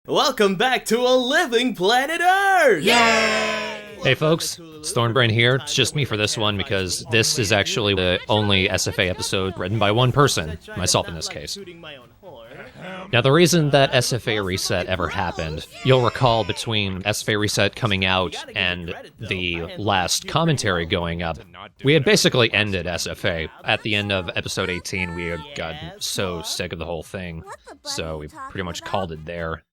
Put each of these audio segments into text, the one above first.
Welcome back to a living planet Earth! Yay! Hey folks, it's Thorn here. It's just me for this one because this is actually the only SFA episode written by one person, myself in this case. Now the reason that SFA Reset ever happened, you'll recall between SFA Reset coming out and the last commentary going up, we had basically ended SFA. At the end of episode 18, we had gotten so sick of the whole thing, so we pretty much called it there.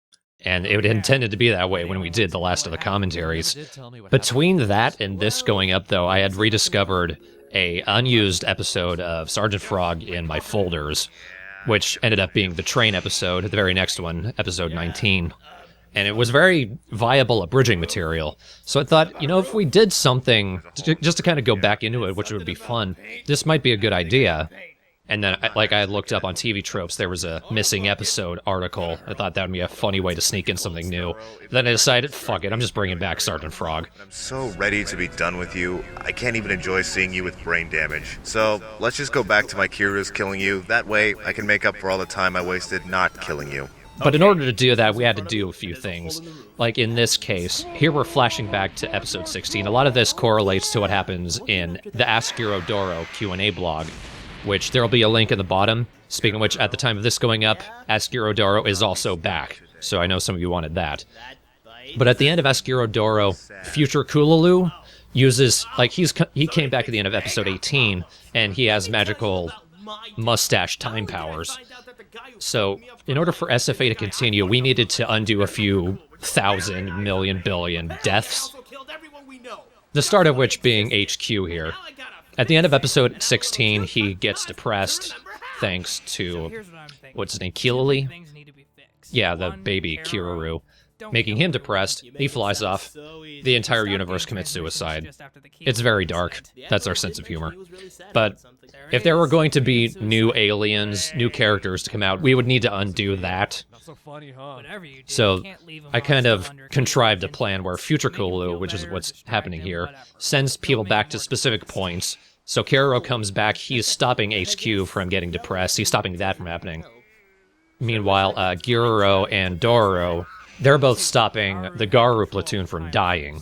And it intended to be that way when we did the last of the commentaries. Between that and this going up, though, I had rediscovered a unused episode of Sergeant Frog in my folders, which ended up being the train episode, the very next one, episode 19. And it was very viable abridging material. So I thought, you know, if we did something just to kind of go back into it, which would be fun, this might be a good idea. And then, like, I looked up on TV Tropes, there was a missing episode article. I thought that would be a funny way to sneak in something new. Then I decided, fuck it, I'm just bringing back Sergeant Frog. I'm so ready to be done with you, I can't even enjoy seeing you with brain damage. So, let's just go back to my Kiru's killing you. That way, I can make up for all the time I wasted not killing you. But in order to do that, we had to do a few things. Like in this case, here we're flashing back to episode 16. A lot of this correlates to what happens in the Ask Doro Q&A blog, which there will be a link in the bottom. Speaking of which, at the time of this going up, Ask Doro is also back, so I know some of you wanted that. But at the end of Ask Doro, Future Kulalu uses, like, he came back at the end of episode 18, and he has magical mustache time powers. So, in order for SFA to continue, we needed to undo a few thousand, million, billion deaths. The start of which being HQ here. At the end of episode 16, he gets depressed thanks to, what's his name, Kilili? Yeah, the baby Kiruru. Making him depressed, he flies off. The entire universe commits suicide. It's very dark. That's our sense of humor. But if there were going to be new aliens, new characters to come out, we would need to undo that. So I kind of contrived a plan where Future Kulu, which is what's happening here, sends people back to specific points. So Kero comes back, he's stopping HQ from getting depressed, he's stopping that from happening. Meanwhile, Giroro and Dororo, they're both stopping the Garu platoon from dying.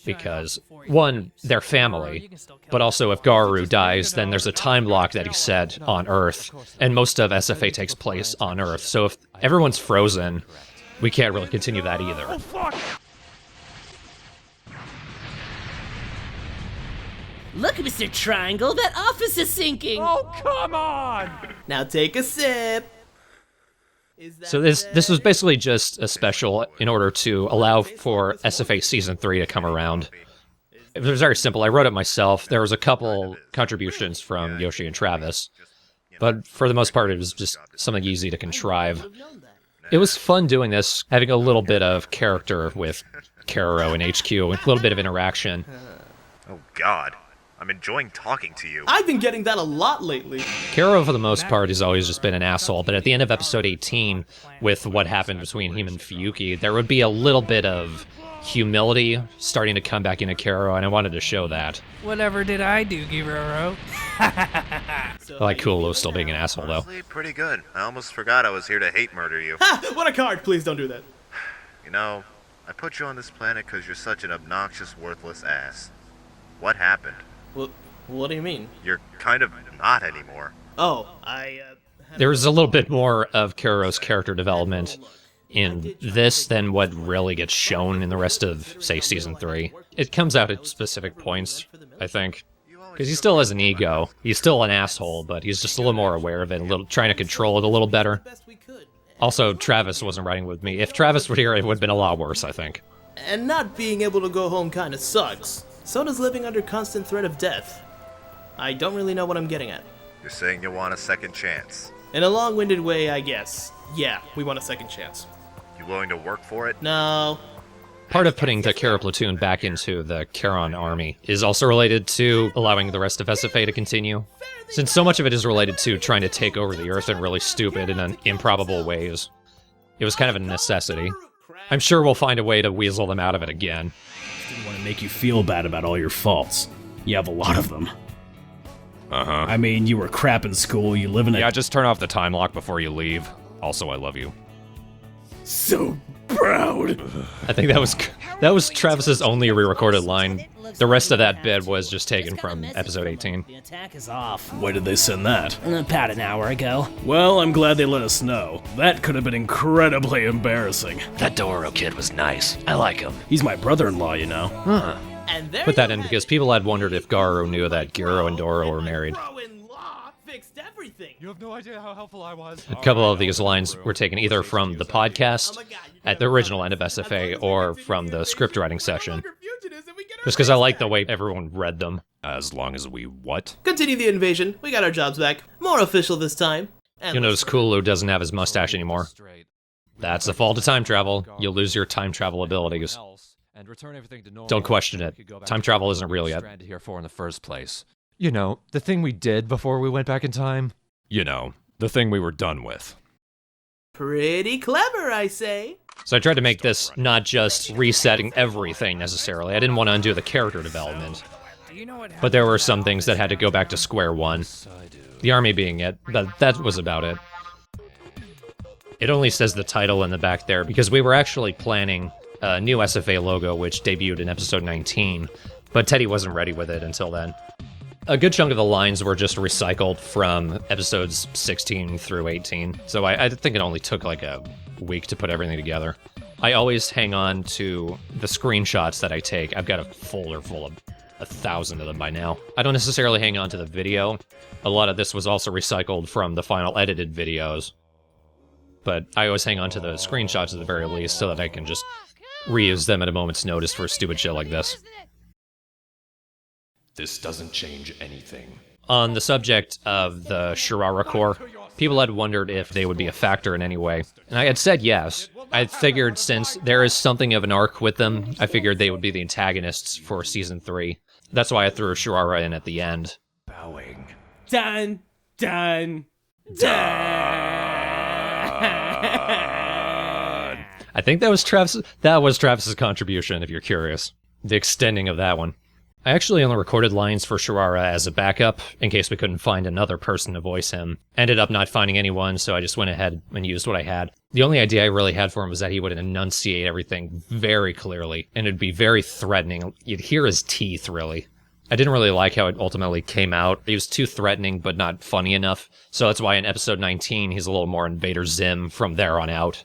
Because, one, they're family, but also if Garu dies, then there's a time lock that he set on Earth, and most of SFA takes place on Earth, so if everyone's frozen, we can't really continue that either. Look, Mr. Triangle, that office is sinking! Oh, come on! Now take a sip. So this was basically just a special in order to allow for SFA Season 3 to come around. It was very simple. I wrote it myself. There was a couple contributions from Yoshi and Travis, but for the most part it was just something easy to contrive. It was fun doing this, having a little bit of character with Kero and HQ, a little bit of interaction. Oh god, I'm enjoying talking to you. I've been getting that a lot lately. Kero, for the most part, has always just been an asshole, but at the end of episode 18, with what happened between him and Fuyuki, there would be a little bit of humility starting to come back into Kero, and I wanted to show that. Whatever did I do, Giroro? I like Kulu still being an asshole, though. Honestly, pretty good. I almost forgot I was here to hate murder you. Ha! What a card! Please don't do that. You know, I put you on this planet because you're such an obnoxious, worthless ass. What happened? Well, what do you mean? You're kind of not anymore. Oh, There was a little bit more of Kero's character development in this than what really gets shown in the rest of, say, Season 3. It comes out at specific points, I think. Because he still has an ego. He's still an asshole, but he's just a little more aware of it, trying to control it a little better. Also, Travis wasn't writing with me. If Travis were here, it would have been a lot worse, I think. And not being able to go home kinda sucks. So does living under constant threat of death. I don't really know what I'm getting at. You're saying you want a second chance. In a long-winded way, I guess. Yeah, we want a second chance. You willing to work for it? No. Part of putting the Kero platoon back into the Charon army is also related to allowing the rest of SFA to continue. Since so much of it is related to trying to take over the Earth in really stupid and improbable ways, it was kind of a necessity. I'm sure we'll find a way to weasel them out of it again. Didn't want to make you feel bad about all your faults. You have a lot of them. Uh-huh. I mean, you were crap in school, you live in a- Yeah, just turn off the time lock before you leave. Also, I love you. So proud. I think that was Travis's only re-recorded line. The rest of that bit was just taken from episode 18. The attack is off. Why did they send that? About an hour ago. Well, I'm glad they let us know. That could have been incredibly embarrassing. That Doro kid was nice. I like him. He's my brother-in-law, you know. Huh. And there Put that you in have because it. people had wondered if Garo knew that Giro and Doro were married. Bro-in-law fixed everything. You have no idea how helpful I was. A couple of these lines were taken either from the podcast at the original end of SFA or from the script writing session. Just because I like the way everyone read them. As long as we what? Continue the invasion. We got our jobs back. More official this time. And You'll notice Kulu doesn't have his mustache anymore. That's the fault of time travel. You'll lose your time travel abilities. And return everything to normal. Don't question it. Time travel isn't real yet. Stranded here for in the first place. You know, the thing we did before we went back in time. You know, the thing we were done with. pretty clever, I say. So I tried to make this not just resetting everything necessarily. I didn't want to undo the character development. But there were some things that had to go back to square one. The army being it, that was about it. It only says the title in the back there because we were actually planning a new SFA logo which debuted in episode 19, but Teddy wasn't ready with it until then. A good chunk of the lines were just recycled from episodes 16 through 18, so I think it only took like a week to put everything together. I always hang on to the screenshots that I take. I've got a folder full of 1,000 of them by now. I don't necessarily hang on to the video. A lot of this was also recycled from the final edited videos. But I always hang on to the screenshots at the very least so that I can just reuse them at a moment's notice for stupid shit like this. This doesn't change anything. On the subject of the Shirara Corps, people had wondered if they would be a factor in any way. And I had said yes. I figured since there is something of an arc with them, I figured they would be the antagonists for Season 3. That's why I threw Shirara in at the end. Bowing. Dun, dun, I think that was Travis's contribution, if you're curious. The extending of that one. I actually only recorded lines for Shirara as a backup, in case we couldn't find another person to voice him. Ended up not finding anyone, so I just went ahead and used what I had. The only idea I really had for him was that he would enunciate everything very clearly, and it'd be very threatening. You'd hear his teeth, really. I didn't really like how it ultimately came out. He was too threatening, but not funny enough. So that's why in episode 19, he's a little more Invader Zim from there on out.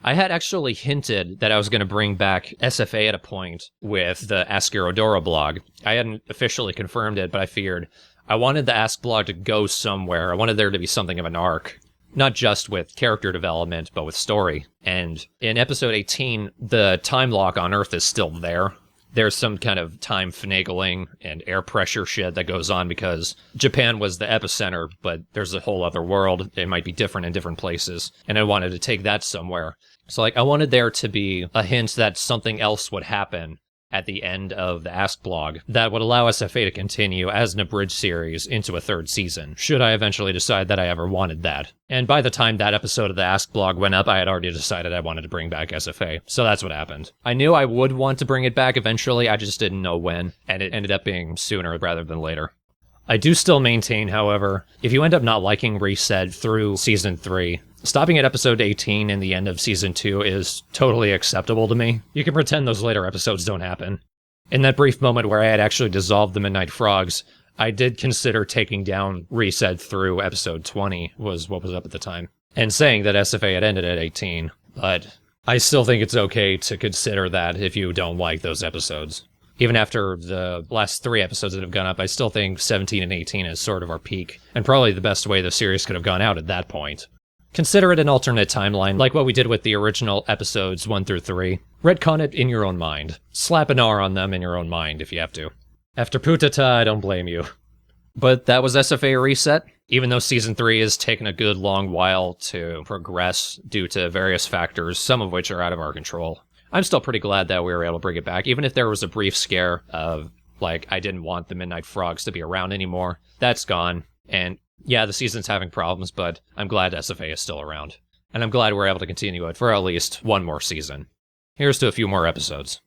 I had actually hinted that I was going to bring back SFA at a point with the Ask Eurodora blog. I hadn't officially confirmed it, but I figured I wanted the Ask blog to go somewhere. I wanted there to be something of an arc. Not just with character development, but with story. And in episode 18, the time lock on Earth is still there. There's some kind of time finagling and air pressure shit that goes on because Japan was the epicenter, but there's a whole other world. It might be different in different places. And I wanted to take that somewhere. So, I wanted there to be a hint that something else would happen at the end of the Ask blog that would allow SFA to continue as an abridged series into a third season, should I eventually decide that I ever wanted that. And by the time that episode of the Ask blog went up, I had already decided I wanted to bring back SFA, so that's what happened. I knew I would want to bring it back eventually, I just didn't know when, and it ended up being sooner rather than later. I do still maintain, however, if you end up not liking Reset through Season 3, stopping at episode 18 and the end of Season 2 is totally acceptable to me. You can pretend those later episodes don't happen. In that brief moment where I had actually dissolved the Midnight Frogs, I did consider taking down Reset through episode 20, was what was up at the time, and saying that SFA had ended at 18, but I still think it's okay to consider that if you don't like those episodes. Even after the last 3 episodes that have gone up, I still think 17 and 18 is sort of our peak, and probably the best way the series could have gone out at that point. Consider it an alternate timeline, like what we did with the original episodes 1 through 3. Retcon it in your own mind. Slap an R on them in your own mind if you have to. After Putata, I don't blame you. But that was SFA Reset. Even though Season 3 has taken a good long while to progress due to various factors, some of which are out of our control, I'm still pretty glad that we were able to bring it back, even if there was a brief scare of, like, I didn't want the Midnight Frogs to be around anymore. That's gone, and yeah, the season's having problems, but I'm glad SFA is still around. And I'm glad we're able to continue it for at least one more season. Here's to a few more episodes.